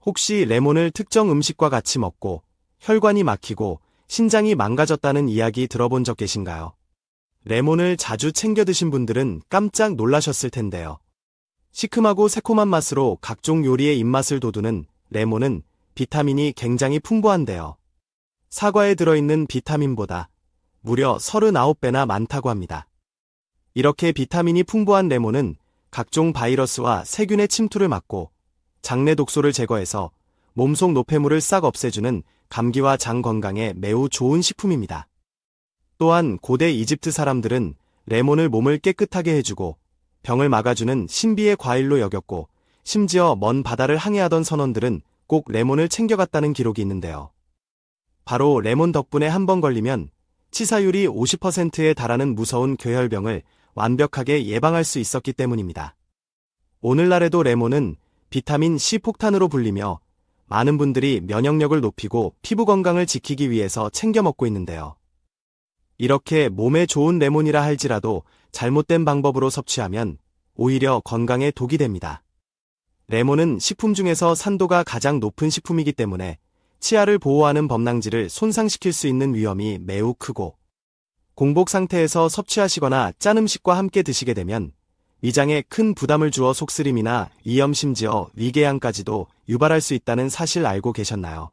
혹시 레몬을 특정 음식과 같이 먹고 혈관이 막히고 신장이 망가졌다는 이야기 들어본 적 계신가요? 레몬을 자주 챙겨 드신 분들은 깜짝 놀라셨을 텐데요. 시큼하고 새콤한 맛으로 각종 요리의 입맛을 돋우는 레몬은 비타민이 굉장히 풍부한데요. 사과에 들어있는 비타민보다 무려 39배나 많다고 합니다. 이렇게 비타민이 풍부한 레몬은 각종 바이러스와 세균의 침투를 막고 장내 독소를 제거해서 몸속 노폐물을 싹 없애주는 감기와 장 건강에 매우 좋은 식품입니다. 또한 고대 이집트 사람들은 레몬을 몸을 깨끗하게 해주고 병을 막아주는 신비의 과일로 여겼고, 심지어 먼 바다를 항해하던 선원들은 꼭 레몬을 챙겨갔다는 기록이 있는데요. 바로 레몬 덕분에 한 번 걸리면 치사율이 50%에 달하는 무서운 괴혈병을 완벽하게 예방할 수 있었기 때문입니다. 오늘날에도 레몬은 비타민 C 폭탄으로 불리며 많은 분들이 면역력을 높이고 피부 건강을 지키기 위해서 챙겨 먹고 있는데요. 이렇게 몸에 좋은 레몬이라 할지라도 잘못된 방법으로 섭취하면 오히려 건강에 독이 됩니다. 레몬은 식품 중에서 산도가 가장 높은 식품이기 때문에 치아를 보호하는 범랑질을 손상시킬 수 있는 위험이 매우 크고, 공복 상태에서 섭취하시거나 짠 음식과 함께 드시게 되면 위장에 큰 부담을 주어 속쓰림이나 위염, 심지어 위궤양까지도 유발할 수 있다는 사실 알고 계셨나요?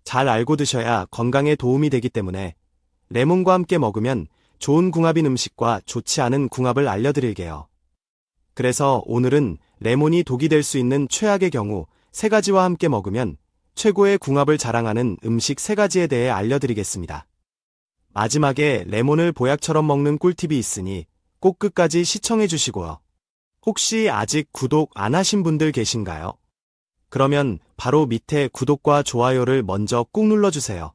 잘 알고 드셔야 건강에 도움이 되기 때문에 레몬과 함께 먹으면 좋은 궁합인 음식과 좋지 않은 궁합을 알려드릴게요. 그래서 오늘은 레몬이 독이 될 수 있는 최악의 경우 3가지와 함께 먹으면 최고의 궁합을 자랑하는 음식 3가지에 대해 알려드리겠습니다. 마지막에 레몬을 보약처럼 먹는 꿀팁이 있으니 꼭 끝까지 시청해 주시고요. 혹시 아직 구독 안 하신 분들 계신가요? 그러면 바로 밑에 구독과 좋아요를 먼저 꾹 눌러주세요.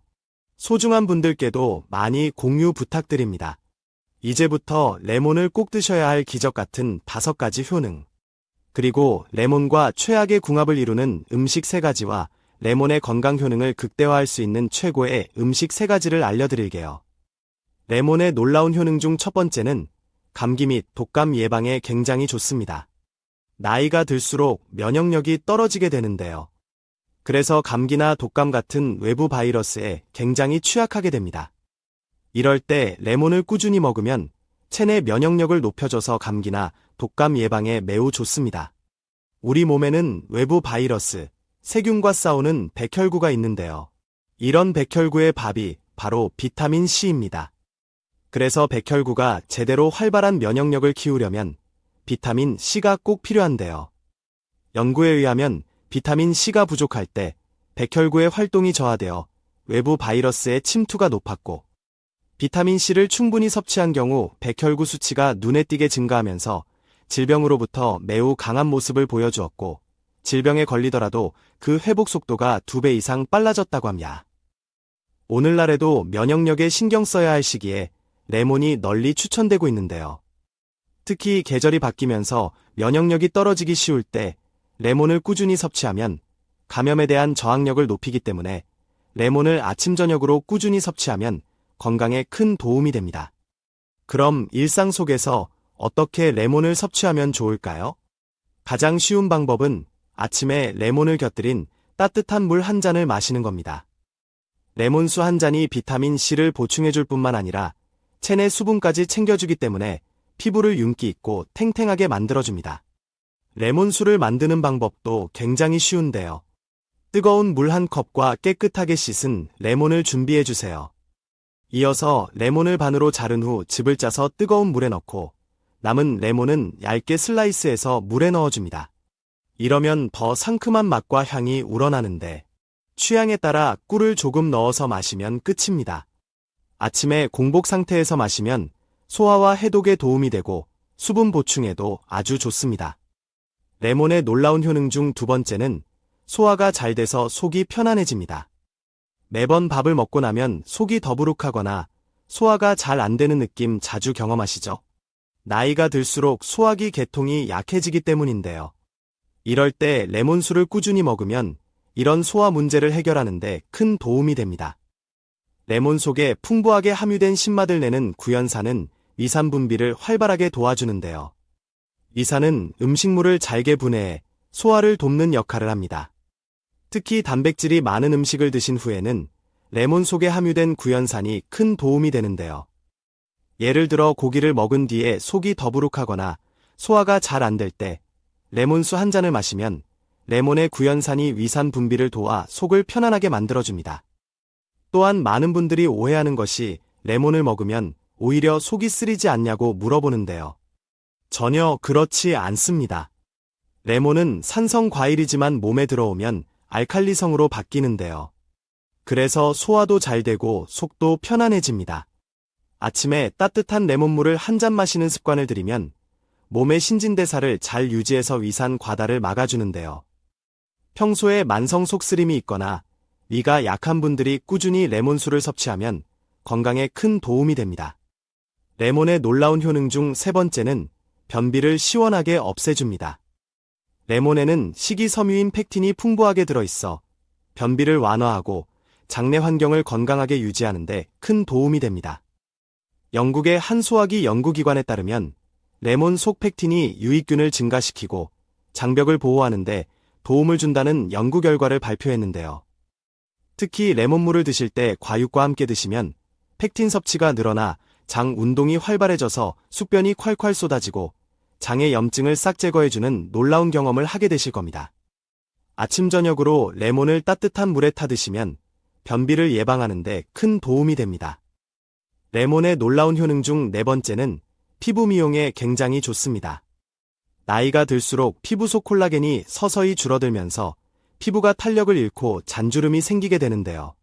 소중한 분들께도 많이 공유 부탁드립니다. 이제부터 레몬을 꼭 드셔야 할 기적 같은 5가지 효능, 그리고 레몬과 최악의 궁합을 이루는 음식 3가지와 레몬의 건강 효능을 극대화할 수 있는 최고의 음식 3가지를 알려드릴게요. 레몬의 놀라운 효능 중 첫 번째는 감기 및 독감 예방에 굉장히 좋습니다. 나이가 들수록 면역력이 떨어지게 되는데요. 그래서 감기나 독감 같은 외부 바이러스에 굉장히 취약하게 됩니다. 이럴 때 레몬을 꾸준히 먹으면 체내 면역력을 높여줘서 감기나 독감 예방에 매우 좋습니다. 우리 몸에는 외부 바이러스, 세균과 싸우는 백혈구가 있는데요. 이런 백혈구의 밥이 바로 비타민 C입니다. 그래서 백혈구가 제대로 활발한 면역력을 키우려면 비타민 C가 꼭 필요한데요. 연구에 의하면 비타민 C가 부족할 때 백혈구의 활동이 저하되어 외부 바이러스의 침투가 높았고, 비타민 C를 충분히 섭취한 경우 백혈구 수치가 눈에 띄게 증가하면서 질병으로부터 매우 강한 모습을 보여주었고, 질병에 걸리더라도 그 회복 속도가 2배 이상 빨라졌다고 합니다. 오늘날에도 면역력에 신경 써야 할 시기에 레몬이 널리 추천되고 있는데요. 특히 계절이 바뀌면서 면역력이 떨어지기 쉬울 때 레몬을 꾸준히 섭취하면 감염에 대한 저항력을 높이기 때문에 레몬을 아침 저녁으로 꾸준히 섭취하면 건강에 큰 도움이 됩니다. 그럼 일상 속에서 어떻게 레몬을 섭취하면 좋을까요? 가장 쉬운 방법은 아침에 레몬을 곁들인 따뜻한 물 한 잔을 마시는 겁니다. 레몬수 한 잔이 비타민 C를 보충해줄 뿐만 아니라 체내 수분까지 챙겨주기 때문에 피부를 윤기 있고 탱탱하게 만들어줍니다. 레몬수를 만드는 방법도 굉장히 쉬운데요. 뜨거운 물 한 컵과 깨끗하게 씻은 레몬을 준비해주세요. 이어서 레몬을 반으로 자른 후 즙을 짜서 뜨거운 물에 넣고 남은 레몬은 얇게 슬라이스해서 물에 넣어줍니다. 이러면 더 상큼한 맛과 향이 우러나는데, 취향에 따라 꿀을 조금 넣어서 마시면 끝입니다. 아침에 공복 상태에서 마시면 소화와 해독에 도움이 되고 수분 보충에도 아주 좋습니다. 레몬의 놀라운 효능 중 2번째는 소화가 잘 돼서 속이 편안해집니다. 매번 밥을 먹고 나면 속이 더부룩하거나 소화가 잘 안 되는 느낌 자주 경험하시죠? 나이가 들수록 소화기 계통이 약해지기 때문인데요. 이럴 때 레몬수를 꾸준히 먹으면 이런 소화 문제를 해결하는데 큰 도움이 됩니다. 레몬 속에 풍부하게 함유된 신맛을 내는 구연산은 위산 분비를 활발하게 도와주는데요. 위산은 음식물을 잘게 분해해 소화를 돕는 역할을 합니다. 특히 단백질이 많은 음식을 드신 후에는 레몬 속에 함유된 구연산이 큰 도움이 되는데요. 예를 들어 고기를 먹은 뒤에 속이 더부룩하거나 소화가 잘 안 될 때 레몬수 한 잔을 마시면 레몬의 구연산이 위산 분비를 도와 속을 편안하게 만들어줍니다. 또한 많은 분들이 오해하는 것이 레몬을 먹으면 오히려 속이 쓰리지 않냐고 물어보는데요. 전혀 그렇지 않습니다. 레몬은 산성 과일이지만 몸에 들어오면 알칼리성으로 바뀌는데요. 그래서 소화도 잘 되고 속도 편안해집니다. 아침에 따뜻한 레몬물을 한 잔 마시는 습관을 들이면 몸의 신진대사를 잘 유지해서 위산 과다를 막아주는데요. 평소에 만성 속쓰림이 있거나 위가 약한 분들이 꾸준히 레몬수를 섭취하면 건강에 큰 도움이 됩니다. 레몬의 놀라운 효능 중 세 번째는 변비를 시원하게 없애줍니다. 레몬에는 식이섬유인 펙틴이 풍부하게 들어있어 변비를 완화하고 장내 환경을 건강하게 유지하는 데 큰 도움이 됩니다. 영국의 한 소화기 연구기관에 따르면 레몬 속 펙틴이 유익균을 증가시키고 장벽을 보호하는 데 도움을 준다는 연구 결과를 발표했는데요. 특히 레몬물을 드실 때 과육과 함께 드시면 펙틴 섭취가 늘어나 장 운동이 활발해져서 숙변이 콸콸 쏟아지고 장의 염증을 싹 제거해주는 놀라운 경험을 하게 되실 겁니다. 아침 저녁으로 레몬을 따뜻한 물에 타 드시면 변비를 예방하는 데 큰 도움이 됩니다. 레몬의 놀라운 효능 중 네 번째는 피부 미용에 굉장히 좋습니다. 나이가 들수록 피부 속 콜라겐이 서서히 줄어들면서 피부가 탄력을 잃고 잔주름이 생기게 되는데요.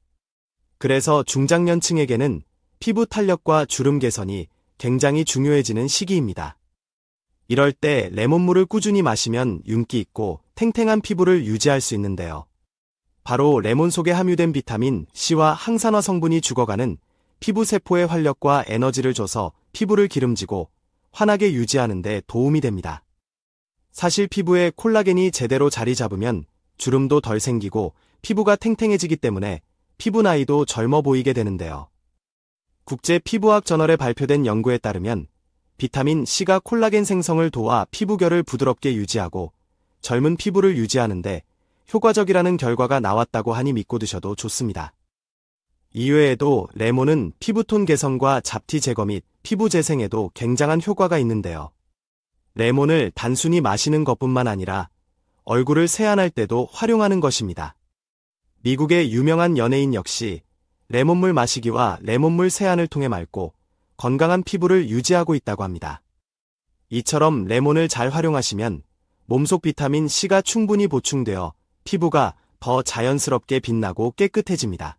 그래서 중장년층에게는 피부 탄력과 주름 개선이 굉장히 중요해지는 시기입니다. 이럴 때 레몬물을 꾸준히 마시면 윤기 있고 탱탱한 피부를 유지할 수 있는데요. 바로 레몬 속에 함유된 비타민 C와 항산화 성분이 죽어가는 피부 세포의 활력과 에너지를 줘서 피부를 기름지고 환하게 유지하는 데 도움이 됩니다. 사실 피부에 콜라겐이 제대로 자리 잡으면 주름도 덜 생기고 피부가 탱탱해지기 때문에 피부 나이도 젊어 보이게 되는데요. 국제 피부학 저널에 발표된 연구에 따르면 비타민 C가 콜라겐 생성을 도와 피부결을 부드럽게 유지하고 젊은 피부를 유지하는데 효과적이라는 결과가 나왔다고 하니 믿고 드셔도 좋습니다. 이외에도 레몬은 피부톤 개선과 잡티 제거 및 피부 재생에도 굉장한 효과가 있는데요. 레몬을 단순히 마시는 것뿐만 아니라 얼굴을 세안할 때도 활용하는 것입니다. 미국의 유명한 연예인 역시 레몬물 마시기와 레몬물 세안을 통해 맑고 건강한 피부를 유지하고 있다고 합니다. 이처럼 레몬을 잘 활용하시면 몸속 비타민 C가 충분히 보충되어 피부가 더 자연스럽게 빛나고 깨끗해집니다.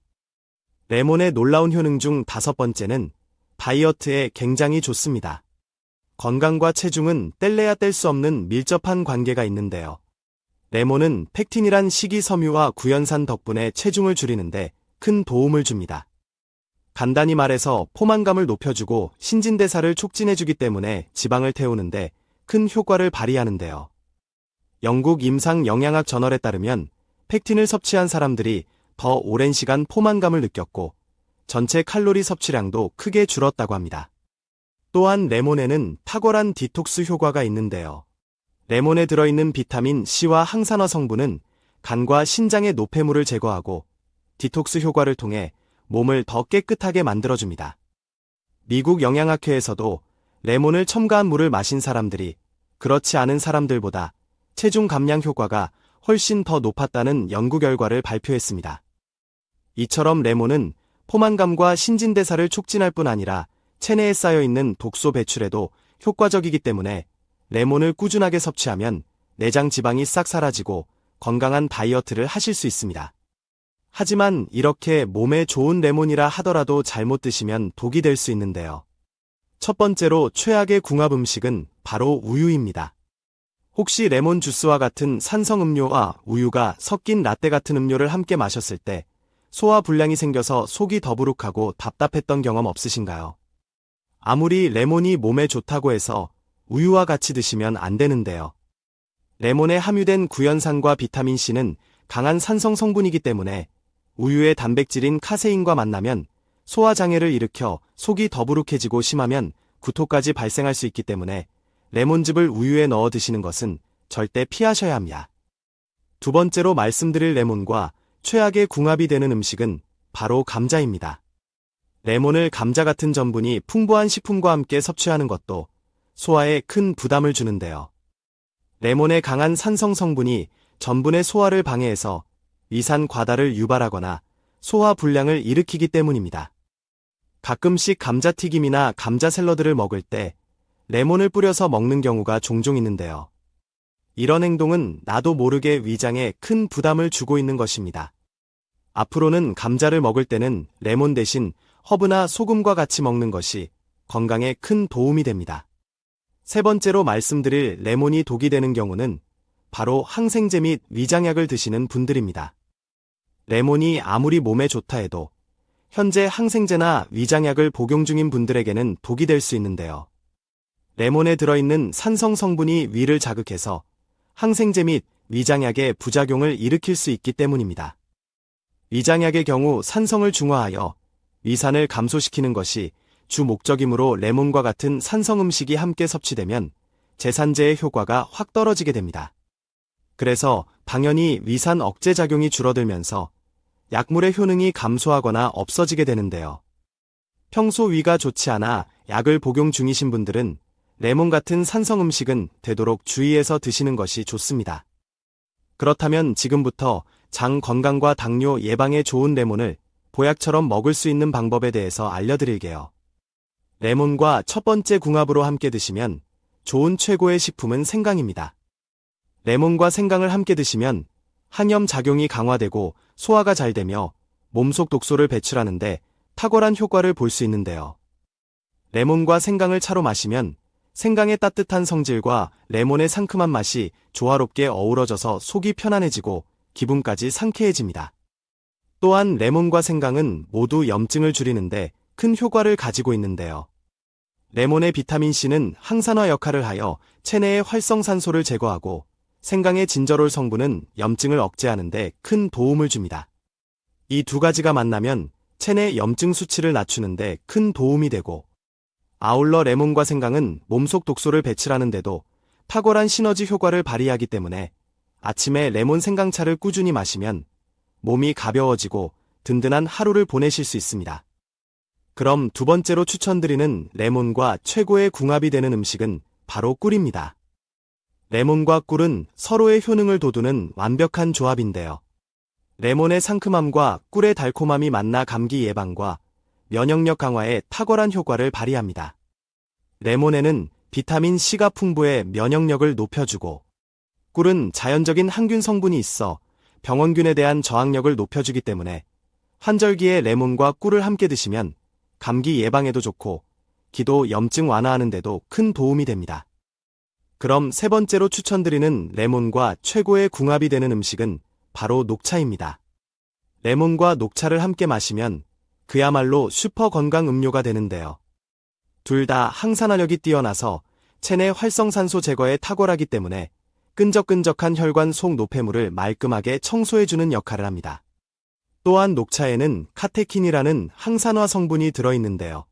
레몬의 놀라운 효능 중 다섯 번째는 다이어트에 굉장히 좋습니다. 건강과 체중은 뗄래야 뗄 수 없는 밀접한 관계가 있는데요. 레몬은 펙틴이란 식이섬유와 구연산 덕분에 체중을 줄이는데 큰 도움을 줍니다. 간단히 말해서 포만감을 높여주고 신진대사를 촉진해주기 때문에 지방을 태우는데 큰 효과를 발휘하는데요. 영국 임상영양학 저널에 따르면 펙틴을 섭취한 사람들이 더 오랜 시간 포만감을 느꼈고 전체 칼로리 섭취량도 크게 줄었다고 합니다. 또한 레몬에는 탁월한 디톡스 효과가 있는데요. 레몬에 들어있는 비타민 C와 항산화 성분은 간과 신장의 노폐물을 제거하고 디톡스 효과를 통해 몸을 더 깨끗하게 만들어줍니다. 미국 영양학회에서도 레몬을 첨가한 물을 마신 사람들이 그렇지 않은 사람들보다 체중 감량 효과가 훨씬 더 높았다는 연구 결과를 발표했습니다. 이처럼 레몬은 포만감과 신진대사를 촉진할 뿐 아니라 체내에 쌓여있는 독소 배출에도 효과적이기 때문에 레몬을 꾸준하게 섭취하면 내장 지방이 싹 사라지고 건강한 다이어트를 하실 수 있습니다. 하지만 이렇게 몸에 좋은 레몬이라 하더라도 잘못 드시면 독이 될 수 있는데요. 첫 번째로 최악의 궁합 음식은 바로 우유입니다. 혹시 레몬 주스와 같은 산성 음료와 우유가 섞인 라떼 같은 음료를 함께 마셨을 때 소화 불량이 생겨서 속이 더부룩하고 답답했던 경험 없으신가요? 아무리 레몬이 몸에 좋다고 해서 우유와 같이 드시면 안 되는데요. 레몬에 함유된 구연산과 비타민 C는 강한 산성 성분이기 때문에 우유의 단백질인 카세인과 만나면 소화장애를 일으켜 속이 더부룩해지고 심하면 구토까지 발생할 수 있기 때문에 레몬즙을 우유에 넣어 드시는 것은 절대 피하셔야 합니다. 두 번째로 말씀드릴 레몬과 최악의 궁합이 되는 음식은 바로 감자입니다. 레몬을 감자 같은 전분이 풍부한 식품과 함께 섭취하는 것도 소화에 큰 부담을 주는데요. 레몬의 강한 산성 성분이 전분의 소화를 방해해서 위산 과다를 유발하거나 소화 불량을 일으키기 때문입니다. 가끔씩 감자튀김이나 감자 샐러드를 먹을 때 레몬을 뿌려서 먹는 경우가 종종 있는데요. 이런 행동은 나도 모르게 위장에 큰 부담을 주고 있는 것입니다. 앞으로는 감자를 먹을 때는 레몬 대신 허브나 소금과 같이 먹는 것이 건강에 큰 도움이 됩니다. 세 번째로 말씀드릴 레몬이 독이 되는 경우는 바로 항생제 및 위장약을 드시는 분들입니다. 레몬이 아무리 몸에 좋다 해도 현재 항생제나 위장약을 복용 중인 분들에게는 독이 될 수 있는데요. 레몬에 들어있는 산성 성분이 위를 자극해서 항생제 및 위장약의 부작용을 일으킬 수 있기 때문입니다. 위장약의 경우 산성을 중화하여 위산을 감소시키는 것이 주 목적이므로 레몬과 같은 산성 음식이 함께 섭취되면 제산제의 효과가 확 떨어지게 됩니다. 그래서 당연히 위산 억제 작용이 줄어들면서 약물의 효능이 감소하거나 없어지게 되는데요. 평소 위가 좋지 않아 약을 복용 중이신 분들은 레몬 같은 산성 음식은 되도록 주의해서 드시는 것이 좋습니다. 그렇다면 지금부터 장 건강과 당뇨 예방에 좋은 레몬을 보약처럼 먹을 수 있는 방법에 대해서 알려드릴게요. 레몬과 첫 번째 궁합으로 함께 드시면 좋은 최고의 식품은 생강입니다. 레몬과 생강을 함께 드시면 항염 작용이 강화되고 소화가 잘 되며 몸속 독소를 배출하는데 탁월한 효과를 볼 수 있는데요. 레몬과 생강을 차로 마시면 생강의 따뜻한 성질과 레몬의 상큼한 맛이 조화롭게 어우러져서 속이 편안해지고 기분까지 상쾌해집니다. 또한 레몬과 생강은 모두 염증을 줄이는데 큰 효과를 가지고 있는데요. 레몬의 비타민C는 항산화 역할을 하여 체내의 활성산소를 제거하고 생강의 진저롤 성분은 염증을 억제하는 데 큰 도움을 줍니다. 이 두 가지가 만나면 체내 염증 수치를 낮추는 데 큰 도움이 되고 아울러 레몬과 생강은 몸속 독소를 배출하는 데도 탁월한 시너지 효과를 발휘하기 때문에 아침에 레몬 생강차를 꾸준히 마시면 몸이 가벼워지고 든든한 하루를 보내실 수 있습니다. 그럼 두 번째로 추천드리는 레몬과 최고의 궁합이 되는 음식은 바로 꿀입니다. 레몬과 꿀은 서로의 효능을 돋우는 완벽한 조합인데요. 레몬의 상큼함과 꿀의 달콤함이 만나 감기 예방과 면역력 강화에 탁월한 효과를 발휘합니다. 레몬에는 비타민 C가 풍부해 면역력을 높여주고 꿀은 자연적인 항균 성분이 있어 병원균에 대한 저항력을 높여주기 때문에 환절기에 레몬과 꿀을 함께 드시면 감기 예방에도 좋고 기도 염증 완화하는 데도 큰 도움이 됩니다. 그럼 세 번째로 추천드리는 레몬과 최고의 궁합이 되는 음식은 바로 녹차입니다. 레몬과 녹차를 함께 마시면 그야말로 슈퍼 건강 음료가 되는데요. 둘 다 항산화력이 뛰어나서 체내 활성산소 제거에 탁월하기 때문에 끈적끈적한 혈관 속 노폐물을 말끔하게 청소해주는 역할을 합니다. 또한 녹차에는 카테킨이라는 항산화 성분이 들어있는데요.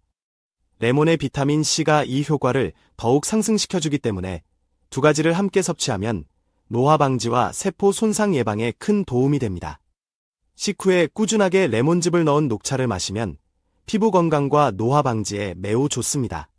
레몬의 비타민 C가 이 효과를 더욱 상승시켜주기 때문에 두 가지를 함께 섭취하면 노화 방지와 세포 손상 예방에 큰 도움이 됩니다. 식후에 꾸준하게 레몬즙을 넣은 녹차를 마시면 피부 건강과 노화 방지에 매우 좋습니다.